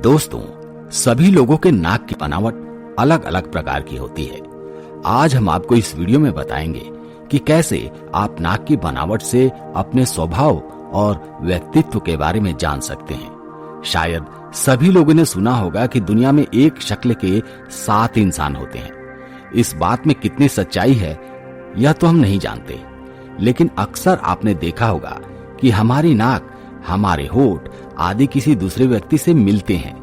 दोस्तों, सभी लोगों के नाक की बनावट अलग अलग प्रकार की होती है। आज हम आपको इस वीडियो में बताएंगे कि कैसे आप नाक की बनावट से अपने स्वभाव और व्यक्तित्व के बारे में जान सकते हैं। शायद सभी लोगों ने सुना होगा कि दुनिया में एक शक्ल के 7 इंसान होते हैं। इस बात में कितनी सच्चाई है यह तो हम नहीं जानते, लेकिन अक्सर आपने देखा होगा कि हमारी नाक, हमारे होठ आदि किसी दूसरे व्यक्ति से मिलते हैं।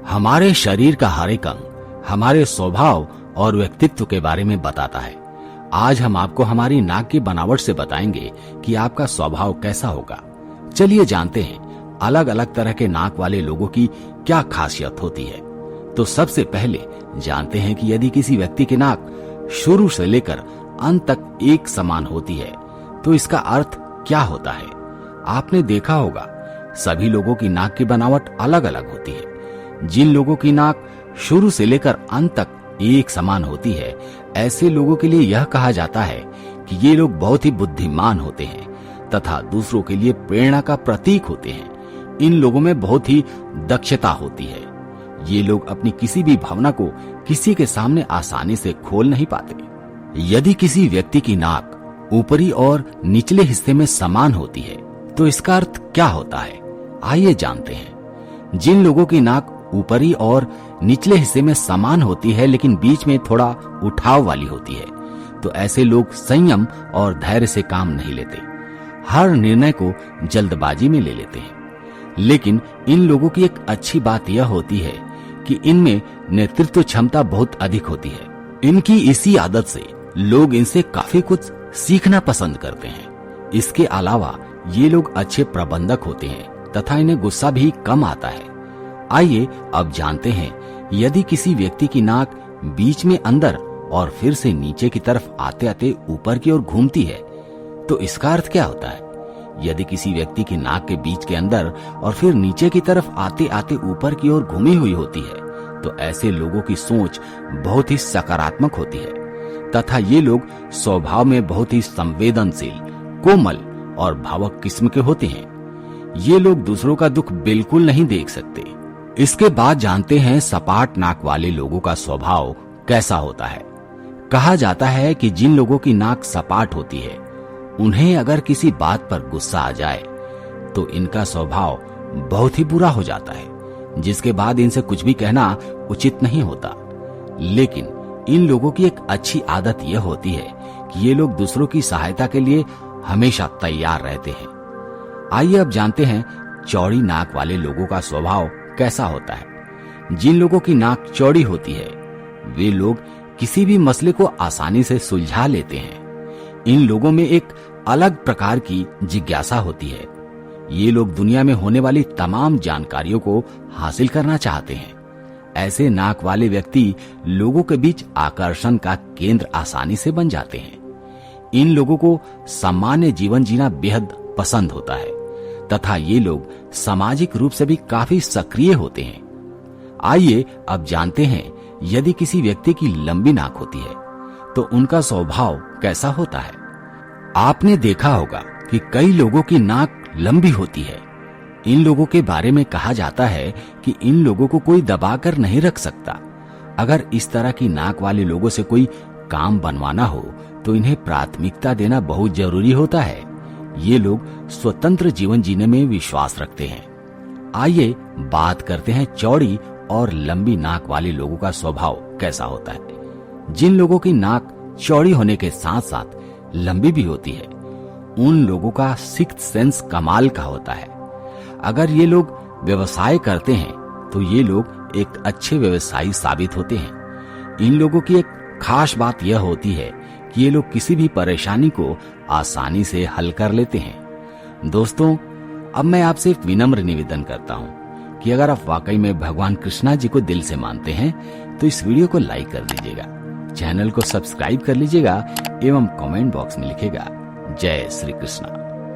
हमारे शरीर का हर एक अंग हमारे स्वभाव और व्यक्तित्व के बारे में बताता है। आज हम आपको हमारी नाक की बनावट से बताएंगे कि आपका स्वभाव कैसा होगा। चलिए जानते हैं अलग अलग तरह के नाक वाले लोगों की क्या खासियत होती है। तो सबसे पहले जानते हैं कि यदि किसी व्यक्ति की नाक शुरू से लेकर अंत तक एक समान होती है तो इसका अर्थ क्या होता है। आपने देखा होगा सभी लोगों की नाक की बनावट अलग अलग होती है। जिन लोगों की नाक शुरू से लेकर अंत तक एक समान होती है, ऐसे लोगों के लिए यह कहा जाता है कि ये लोग बहुत ही बुद्धिमान होते हैं तथा दूसरों के लिए प्रेरणा का प्रतीक होते हैं। इन लोगों में बहुत ही दक्षता होती है। ये लोग अपनी किसी भी भावना को किसी के सामने आसानी से खोल नहीं पाते। यदि किसी व्यक्ति की नाक ऊपरी और निचले हिस्से में समान होती है तो इसका अर्थ क्या होता है, आइए जानते हैं। जिन लोगों की नाक ऊपरी और निचले हिस्से में समान होती है लेकिन बीच में थोड़ा उठाव वाली होती है, तो ऐसे लोग संयम और धैर्य से काम नहीं लेते। हर निर्णय को जल्दबाजी में ले लेते हैं। लेकिन इन लोगों की एक अच्छी बात यह होती है कि इनमें नेतृत्व क्षमता बहुत अधिक होती है। इनकी इसी आदत से लोग इनसे काफी कुछ सीखना पसंद करते हैं। इसके अलावा ये लोग अच्छे प्रबंधक होते हैं तथा इन्हें गुस्सा भी कम आता है। आइए अब जानते हैं यदि किसी व्यक्ति की नाक बीच में अंदर और फिर से नीचे की तरफ आते आते ऊपर की ओर घूमती है तो इसका अर्थ क्या होता है। यदि किसी व्यक्ति की नाक के बीच के अंदर और फिर नीचे की तरफ आते आते ऊपर की ओर घूमी हुई होती है तो ऐसे लोगों की सोच बहुत ही सकारात्मक होती है तथा ये लोग स्वभाव में बहुत ही संवेदनशील, कोमल और भावुक किस्म के होते हैं। ये लोग दूसरों का दुख बिल्कुल नहीं देख सकते। इसके बाद जानते हैं सपाट नाक वाले लोगों का स्वभाव कैसा होता है। कहा जाता है कि जिन लोगों की नाक सपाट होती है उन्हें अगर किसी बात पर गुस्सा आ जाए तो इनका स्वभाव बहुत ही बुरा हो जाता है, जिसके बाद इनसे कुछ भी कहना उचित नहीं होता। लेकिन इन लोगों की एक अच्छी आदत यह होती है कि ये लोग दूसरों की सहायता के लिए हमेशा तैयार रहते हैं। आइए अब जानते हैं चौड़ी नाक वाले लोगों का स्वभाव कैसा होता है। जिन लोगों की नाक चौड़ी होती है वे लोग किसी भी मसले को आसानी से सुलझा लेते हैं। इन लोगों में एक अलग प्रकार की जिज्ञासा होती है। ये लोग दुनिया में होने वाली तमाम जानकारियों को हासिल करना चाहते हैं। ऐसे नाक वाले व्यक्ति लोगों के बीच आकर्षण का केंद्र आसानी से बन जाते हैं। इन लोगों को सामान्य जीवन जीना बेहद पसंद होता है तथा ये लोग सामाजिक रूप से भी काफी सक्रिय होते हैं। आइए अब जानते हैं यदि किसी व्यक्ति की लंबी नाक होती है तो उनका स्वभाव कैसा होता है। आपने देखा होगा कि कई लोगों की नाक लंबी होती है। इन लोगों के बारे में कहा जाता है कि इन लोगों को कोई दबाकर नहीं रख सकता। अगर इस तरह की नाक वाले लोगों से कोई काम बनवाना हो तो इन्हें प्राथमिकता देना बहुत जरूरी होता है। ये लोग स्वतंत्र जीवन जीने में विश्वास रखते हैं। आइए बात करते हैं चौड़ी और लंबी नाक वाले लोगों का स्वभाव कैसा होता है। जिन लोगों की नाक चौड़ी होने के साथ साथ लंबी भी होती है उन लोगों का सिक्स्थ सेंस कमाल का होता है। अगर ये लोग व्यवसाय करते हैं तो ये लोग एक अच्छे व्यवसायी साबित होते हैं। इन लोगों की एक खास बात यह होती है कि ये लोग किसी भी परेशानी को आसानी से हल कर लेते हैं। दोस्तों, अब मैं आपसे एक विनम्र निवेदन करता हूं कि अगर आप वाकई में भगवान कृष्णा जी को दिल से मानते हैं तो इस वीडियो को लाइक कर दीजिएगा, चैनल को सब्सक्राइब कर लीजिएगा एवं कमेंट बॉक्स में लिखिएगा जय श्री कृष्णा।